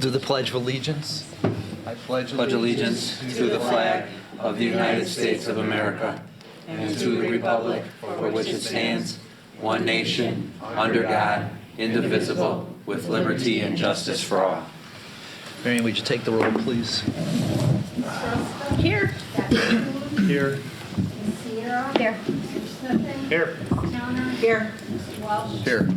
Do the Pledge of Allegiance. I pledge allegiance to the flag of the United States of America and to the republic for which it stands, one nation, under God, indivisible, with liberty and justice for all. Marion, would you take the roll, please? Here. Here. Here. Here. Here. Here.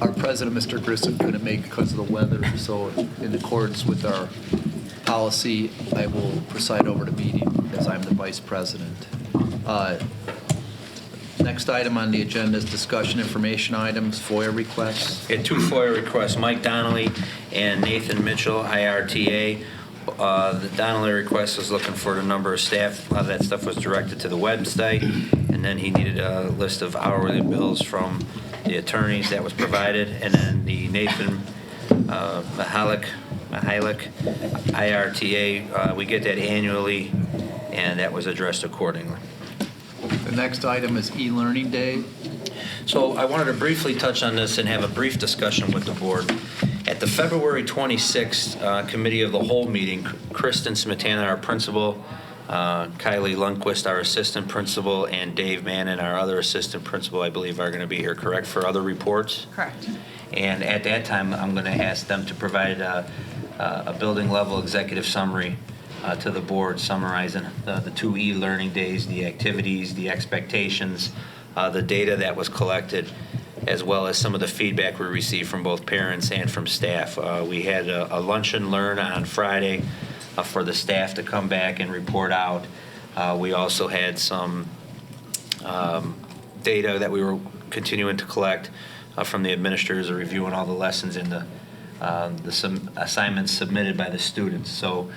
Our president, Mr. Grissom, couldn't make it because of the weather, so in accordance with our policy, I will preside over the meeting as I'm the vice president. Next item on the agenda is discussion information items, FOIA requests. We had two FOIA requests, Mike Donnelly and Nathan Mitchell, IRTA. The Donnelly request was looking for the number of staff. A lot of that stuff was directed to the website, and then he needed a list of hourly bills from the attorneys that was provided. And then the Nathan Mihalik, IRTA, we get that annually, and that was addressed accordingly. The next item is e-learning day. So I wanted to briefly touch on this and have a brief discussion with the board. At the February 26th Committee of the Whole meeting, Kristen Smetana, our principal, Kylie Lundquist, our assistant principal, and Dave Mannon, our other assistant principal, I believe are going to be here, correct, for other reports? Correct. And at that time, I'm going to ask them to provide a building level executive summary to the board, summarizing the two e-learning days, the activities, the expectations, the data that was collected, as well as some of the feedback we received from both parents and from staff. We had a lunch and learn on Friday for the staff to come back and report out. We also had some data that we were continuing to collect from the administrators reviewing all the lessons in the assignments submitted by the students. So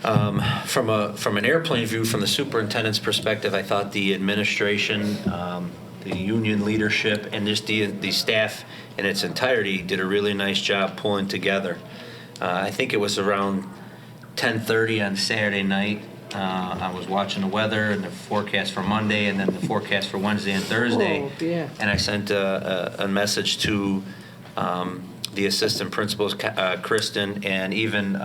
from an airplane view, from the superintendent's perspective, I thought the administration, the union leadership, and just the staff in its entirety did a really nice job pulling together. I think it was around 10:30 on Saturday night. I was watching the weather and the forecast for Monday, and then the forecast for Wednesday and Thursday. Oh, yeah. And I sent a message to the assistant principals, Kristen, and even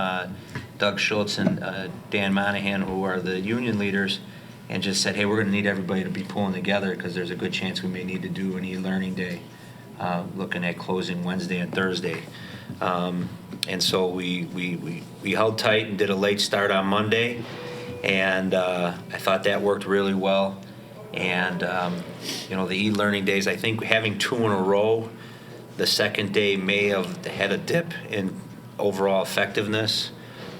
Doug Schultz and Dan Monahan, who are the union leaders, and just said, hey, we're going to need everybody to be pulling together because there's a good chance we may need to do an e-learning day, looking at closing Wednesday and Thursday. And so we held tight and did a late start on Monday, and I thought that worked really well. And, the e-learning days, I think having two in a row, the second day may have had a dip in overall effectiveness.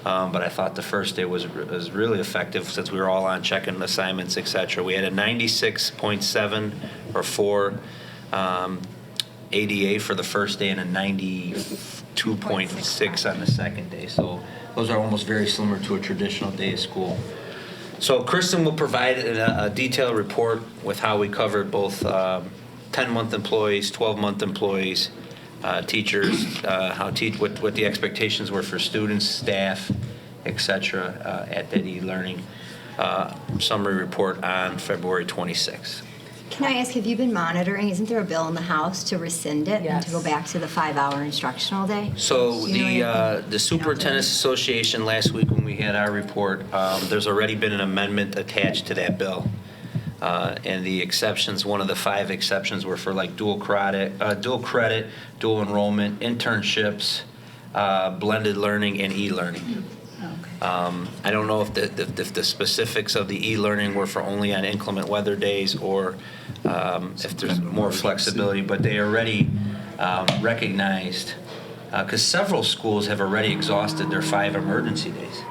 But I thought the first day was really effective since we were all on checking assignments, et cetera. We had a 96.7 or 4 ADA for the first day and a 92.6 on the second day. So those are almost very similar to a traditional day of school. So Kristen will provide a detailed report with how we covered both 10-month employees, 12-month employees, teachers, what the expectations were for students, staff, etc. At that e-learning summary report on February 26th. Can I ask, have you been monitoring? Isn't there a bill in the House to rescind it and to go back to the 5-hour instructional day? So the Superintendent's Association last week when we had our report, there's already been an amendment attached to that bill. And the exceptions, one of the 5 exceptions were for like dual credit, dual enrollment, internships, blended learning, and e-learning. I don't know if the specifics of the e-learning were for only on inclement weather days or if there's more flexibility, but they already recognized, because several schools have already exhausted their 5 emergency days.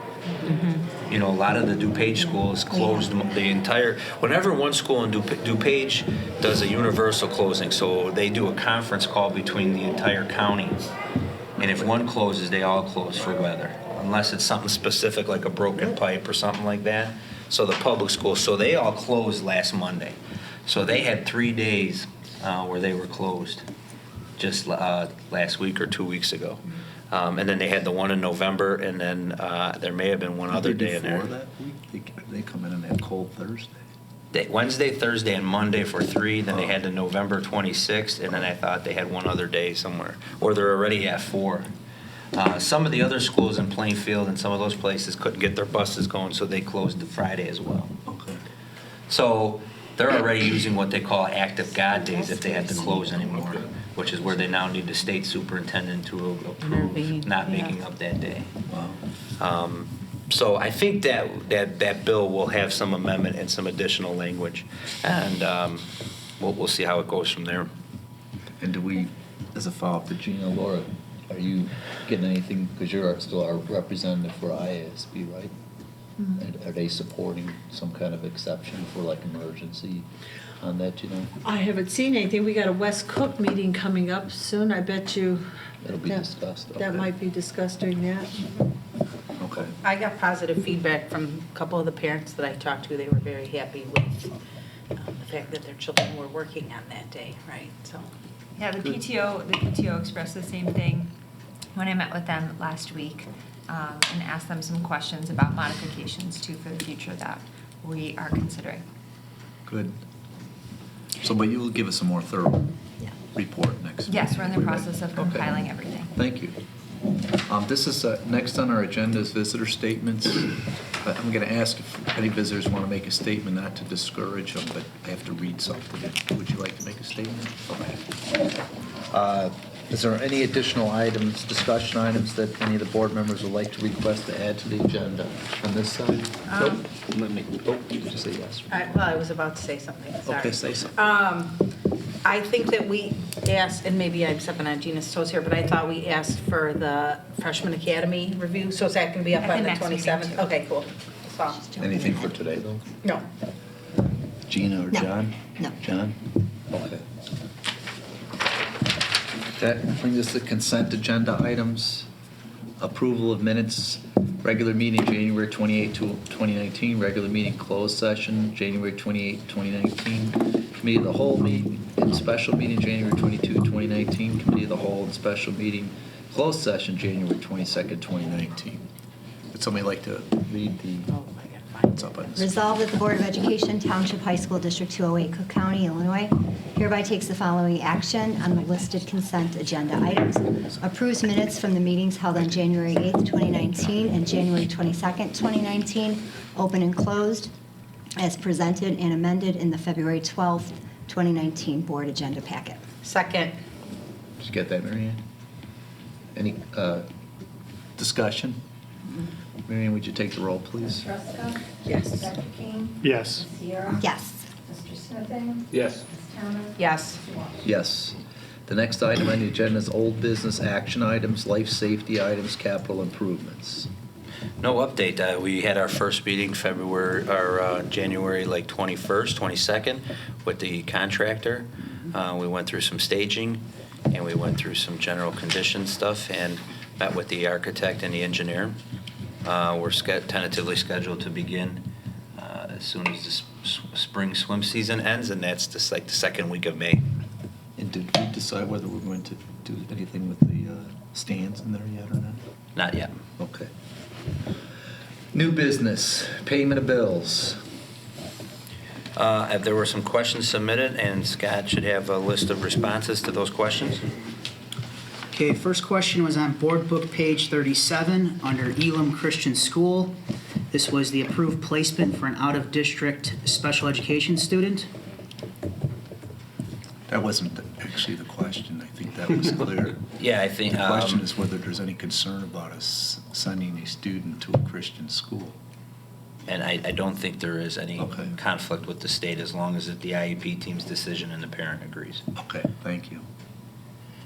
A lot of the DuPage schools closed the entire. Whenever one school in DuPage does a universal closing, so they do a conference call between the entire county, and if one closes, they all close for weather, unless it's something specific like a broken pipe or something like that. So the public schools, so they all closed last Monday. So they had 3 days where they were closed, just last week or 2 weeks ago. And then they had the one in November, and then there may have been one other day in there. Before that week, they come in on that cold Thursday. Wednesday, Thursday, and Monday for 3, then they had the November 26th, and then I thought they had one other day somewhere, or they're already at 4. Some of the other schools in Plainfield and some of those places couldn't get their buses going, so they closed the Friday as well. Okay. So they're already using what they call active God days if they have to close anymore, which is where they now need the state superintendent to approve not making up that day. Wow. So I think that bill will have some amendment and some additional language, and we'll see how it goes from there. And do we, as a follow-up to Gina, Laura, are you getting anything, because you're still our representative for IASB, right? And are they supporting some kind of exception for like emergency on that, you know? I haven't seen anything. We got a West Cook meeting coming up soon. I bet you. That'll be discussed, That okay. might be discussed during that. Okay. I got positive feedback from a couple of the parents that I talked to. They were very happy with the fact that their children were working on that day, right? So, Yeah, the PTO expressed the same thing when I met with them last week and asked them some questions about modifications too for the future that we are considering. Good. So, but you will give us a more thorough Yeah. report next. Yes, we're in the week. process of Okay. compiling everything. Thank you. This is, next on our agenda is visitor statements. I'm going to ask if any visitors want to make a statement, not to discourage them, but I have to read something. Would you like to make a statement? Okay. Is there any additional items, discussion items that any of the board members would like to request to add to the agenda on this side? Nope. Let me, you can just say yes. I was about to say something, sorry. Okay, say something. I think that we asked, and maybe I'm stepping on Gina's toes here, but I thought we asked for the freshman academy review, so is that going to be up At the on the next meeting, 27th? too. Okay, cool. So, Anything for today, though? no. Gina or No. John? No. John? Okay. That brings us to consent agenda items. Approval of minutes, regular meeting January 28, 2019, regular meeting closed session January 28, 2019, committee of the whole meeting, and special meeting January 22, 2019, committee of the whole and special meeting closed session January 22nd, 2019. Would somebody like to read the, Oh, I got to find what's up on this? Resolved that the Board of Education, Township High School District 208, Cook County, Illinois, hereby takes the following action on the listed consent agenda items. Approves minutes from the meetings held on January 8th, 2019 and January 22nd, 2019, open and closed, as presented and amended in the February 12th, 2019 Board Agenda Packet. Second. Did you get that, Mary Ann? Any discussion? Mary Ann, would you take the roll, please? Ms. Ruska? Yes. Dr. King? Yes. Ms. Sierra? Yes. Mr. Smithing? Yes. Ms. Towner? Yes. Mr. Walsh? Yes. The next item on the agenda is old business action items, life safety items, capital improvements. No update. We had our first meeting January like 21st, 22nd with the contractor. We went through some staging and we went through some general condition stuff and met with the architect and the engineer. We're tentatively scheduled to begin as soon as the spring swim season ends, and that's just like the second week of May. And did we decide whether we're going to do anything with the stands in there yet or not? Not yet. Okay. New business, payment of bills. There were some questions submitted, and Scott should have a list of responses to those questions. Okay, first question was on board book page 37 under Elam Christian School. This was the approved placement for an out-of-district special education student. That wasn't actually the question. I think that was clear. Yeah, I think. The question is whether there's any concern about us sending a student to a Christian school. And I don't think there is any Okay. conflict with the state as long as it's the IEP team's decision and the parent agrees. Okay, thank you.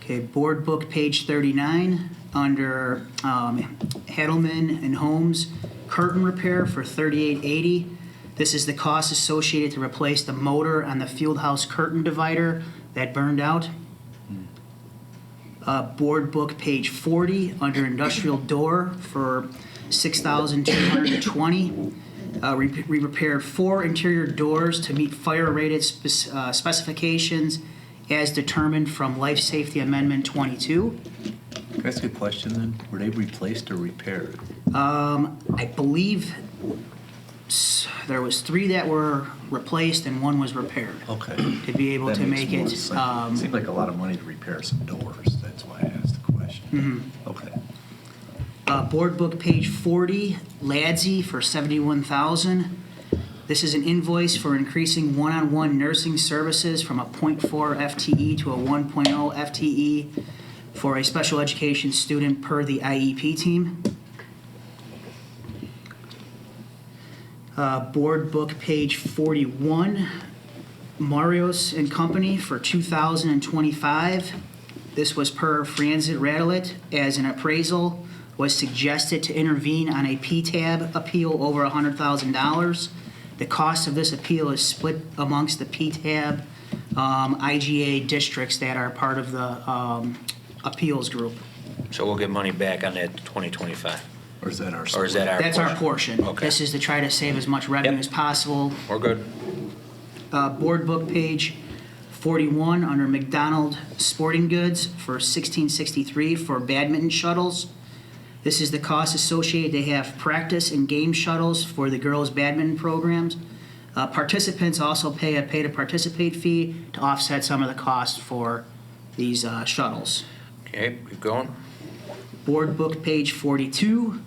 Okay, board book page 39 under Hedelman and Holmes curtain repair for $38.80. This is the cost associated to replace the motor on the Fieldhouse curtain divider that burned out. Board book page 40 under industrial door for $6,220. We repaired 4 interior doors to meet fire-rated specifications as determined from Life Safety Amendment 22. Can I ask you a question then? Were they replaced or repaired? I believe there was 3 that were replaced and 1 was repaired. Okay. To be able That to makes make more it, sense. Seemed like a lot of money to repair some doors. That's why I asked the question. Okay. Board book page 40, Ladsey for $71,000. This is an invoice for increasing one-on-one nursing services from a .4 FTE to a 1.0 FTE for a special education student per the IEP team. Board book page 41, Marios and Company for $2,025. This was per Franzit Radelet, as an appraisal was suggested to intervene on a PTAB appeal over $100,000. The cost of this appeal is split amongst the PTAB IGA districts that are part of the appeals group. So we'll get money back on that 2025? Or is that our? Or is that our That's our portion. Okay. This is to try to save as much revenue Yep. as possible. We're good. Board book page 41 under McDonald Sporting Goods for $1,663 for badminton shuttles. This is the cost associated to have practice and game shuttles for the girls' badminton programs. Participants also pay a pay-to-participate fee to offset some of the cost for these shuttles. Okay, keep going. Board book page 42,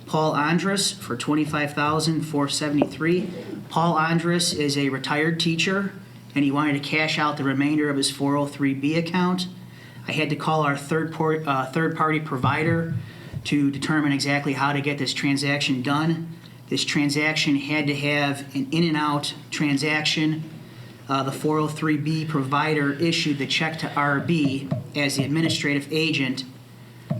Paul Andrus for $25,473. Paul Andrus is a retired teacher, and he wanted to cash out the remainder of his 403B account. I had to call our third-party provider to determine exactly how to get this transaction done. This transaction had to have an in-and-out transaction. The 403B provider issued the check to RB as the administrative agent,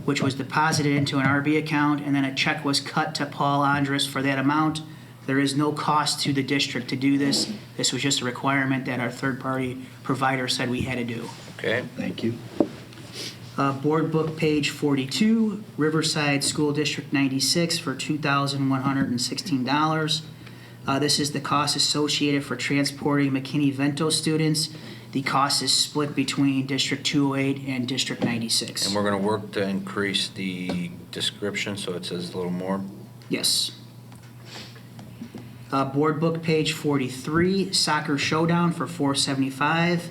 which was deposited into an RB account, and then a check was cut to Paul Andrus for that amount. There is no cost to the district to do this. This was just a requirement that our third-party provider said we had to do. Okay. Thank you. Board book page 42, Riverside School District 96 for $2,116. This is the cost associated for transporting McKinney-Vento students. The cost is split between District 208 and District 96. And we're going to work to increase the description so it says a little more. Yes. Board book page 43, Soccer Showdown for $475.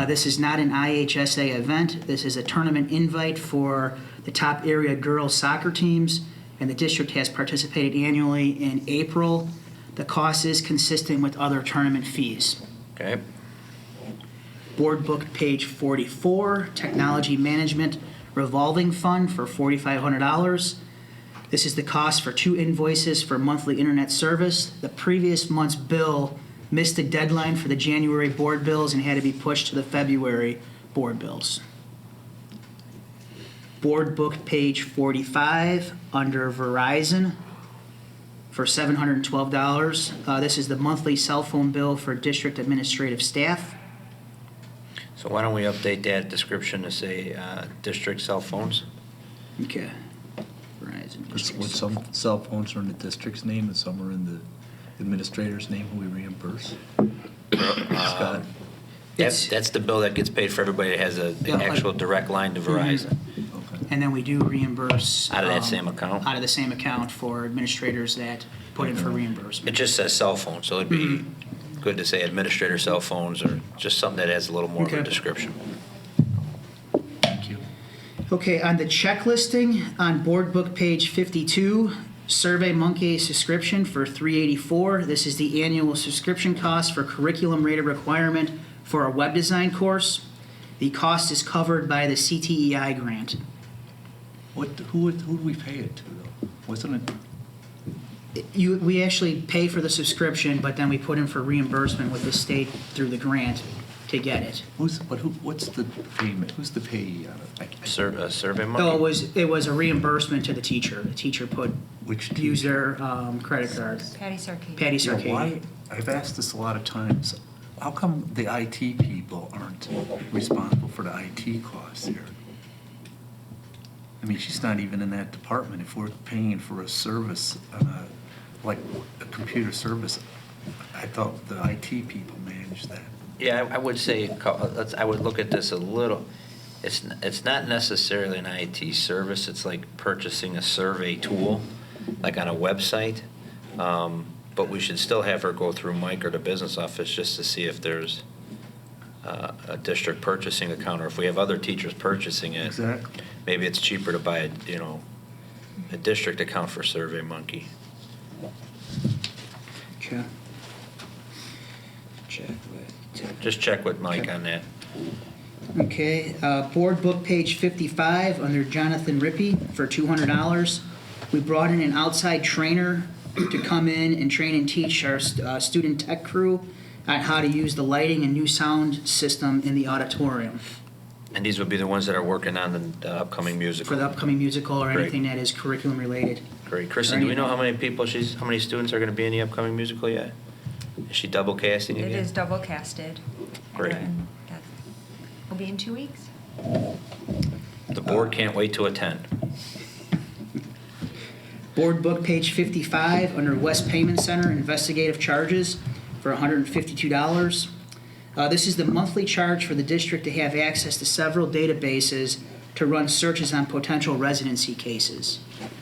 This is not an IHSA event. This is a tournament invite for the top area girls soccer teams, and the district has participated annually in April. The cost is consistent with other tournament fees. Okay. Board book page 44, Technology Management Revolving Fund for $4,500. This is the cost for 2 invoices for monthly internet service. The previous month's bill missed the deadline for the January board bills and had to be pushed to the February board bills. Board book page 45 under Verizon for $712. This is the monthly cell phone bill for district administrative staff. So why don't we update that description to say district cell phones? Okay. Verizon. With some cell phones are in the district's name and some are in the administrator's name who we reimburse. Scott? That's the bill that gets paid for everybody that has an Yeah, actual direct line to Verizon. Okay. And then we do reimburse. Out of that same account? Out of the same account for administrators that put in for It reimbursement. just says cell phone, so it'd be good to say administrator cell phones or just something that has a little more of a Okay. description. Thank you. Okay, on the check listing, on board book page 52, Survey Monkey subscription for $384. This is the annual subscription cost for curriculum rated requirement for a web design course. The cost is covered by the CTEI grant. Who do we pay it to though? Wasn't it? We actually pay for the subscription, but then we put in for reimbursement with the state through the grant to get it. What's the payment? Who's the payee on it? Survey Monkey? Oh, it was a reimbursement to the teacher. The teacher used their credit card. Patty Sarkady. Patty Yeah, Sarkady. why? I've asked this a lot of times. How come the IT people aren't responsible for the IT costs here? I mean, she's not even in that department. If we're paying for a service, like a computer service, I thought the IT people managed that. Yeah, I would say, I would look at this a little, it's not necessarily an IT service, it's like purchasing a survey tool, like on a website. But we should still have her go through Mike or the business office just to see if there's a district purchasing account, or if we have other teachers purchasing it. Exactly. Maybe it's cheaper to buy, a district account for SurveyMonkey. Okay. Just check with Mike on that. Okay, board book page 55, under Jonathan Rippey for $200. We brought in an outside trainer to come in and train and teach our student tech crew on how to use the lighting and new sound system in the auditorium And these would be the ones that are working on the upcoming musical. for the upcoming musical or Great. anything that is curriculum related. Great. Kristen, do we know how many students are going to be in the upcoming musical yet? Is she double casting It again? is double casted. Great. And that will be in 2 weeks. The board can't wait to attend. Board book page 55, under West Payment Center, investigative charges for $152. This is the monthly charge for the district to have access to several databases to run searches on potential residency cases.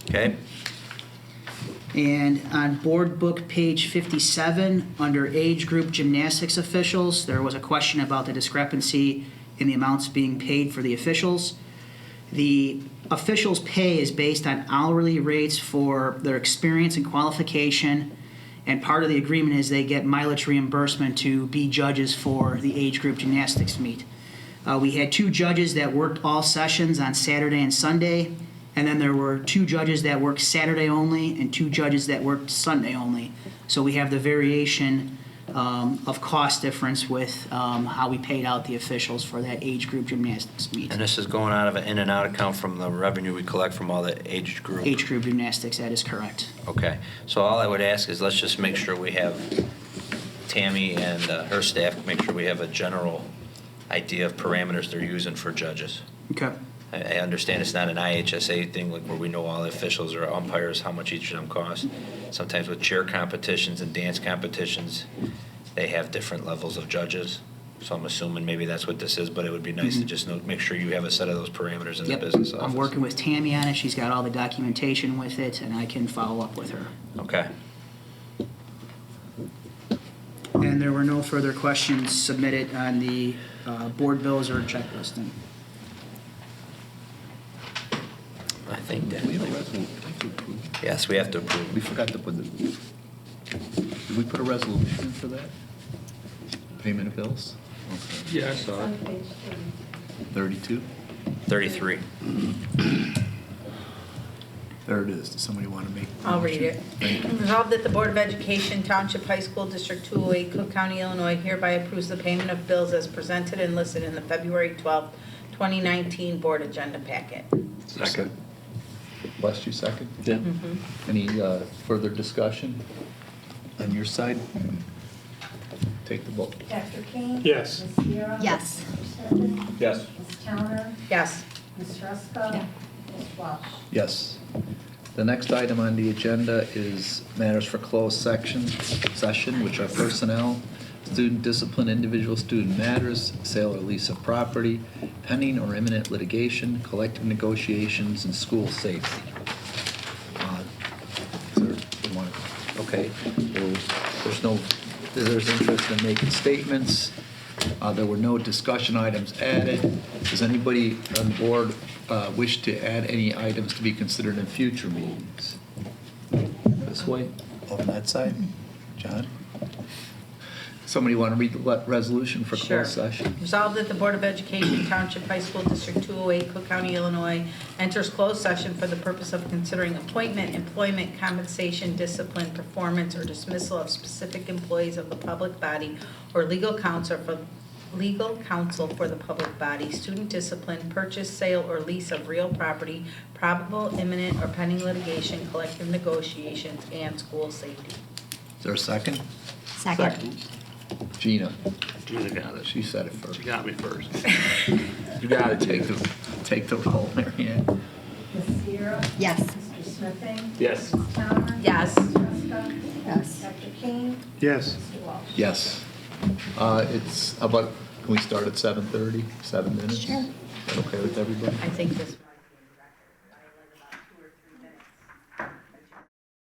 Okay? And on board book page 57, under age group gymnastics officials, there was a question about the discrepancy in the amounts being paid for the officials. The officials' pay is based on hourly rates for their experience and qualification, and part of the agreement is they get mileage reimbursement to be judges for the age group gymnastics meet. We had 2 judges that worked all sessions on Saturday and Sunday, and then there were 2 judges that worked Saturday only and 2 judges that worked Sunday only. So we have the variation of cost difference with how we paid out the officials for that age group gymnastics meet. And this is going out of an in and out account from the revenue we collect from all the age group? Age group gymnastics, that is correct. Okay. So all I would ask is let's just make sure we have Tammy and her staff, make sure we have a general idea of parameters they're using for judges. Okay. I understand it's not an IHSA thing like where we know all the officials or umpires, how much each of them cost. Sometimes with cheer competitions and dance competitions, they have different levels of judges. So I'm assuming maybe that's what this is, but it would be nice to just make sure you have a set of those parameters in the business office. I'm working with Tammy on it. She's got all the documentation with it, and I can follow up with her. Okay. And there were no further questions submitted on the board bills or checklisting. I think that. We have a resolution. Yes, we have to approve. We forgot to put did we put a resolution for that? Payment of bills? Okay. Yeah, I saw it. 32? 33. There it is. Does somebody want to make? a I'll read motion? it. Thank you. Resolved that the Board of Education, Township High School District 208, Cook County, Illinois, hereby approves the payment of bills as presented and listed in the February 12th, 2019 Board Agenda Packet. Second. Wes, you second? Yeah. Any further discussion on your side? Take the vote. Dr. King? Yes. Ms. Sierra? Yes. Mr. Smith? Yes. Ms. Towner? Yes. Ms. Ruska? Yeah. Ms. Welch? Yes. The next item on the agenda is matters for closed session, which are personnel, student discipline, individual student matters, sale or lease of property, pending or imminent litigation, collective negotiations, and school safety. Okay, well, there's interest in making statements. There were no discussion items added. Does anybody on the board wish to add any items to be considered in future meetings? This way, on that side? John? Somebody want to read the resolution for Sure. closed session? Resolved that the Board of Education, Township High School District 208, Cook County, Illinois, enters closed session for the purpose of considering appointment, employment, compensation, discipline, performance, or dismissal of specific employees of the public body or legal counsel for the public body, student discipline, purchase, sale, or lease of real property, probable, imminent, or pending litigation, collective negotiations, and school safety. Is there a second? Second. Gina, Gina got it. she said it first. She got me first. You got to take the roll, Mary Ann. Ms. Sierra? Yes. Mr. Smithing? Yes. Ms. Towner? Yes. Ms. Ruska? Yes. Dr. King? Yes. Mr. Welch? Yes. It's about, can we start at 7:30, 7 minutes? Sure. Is that okay with everybody? I think this.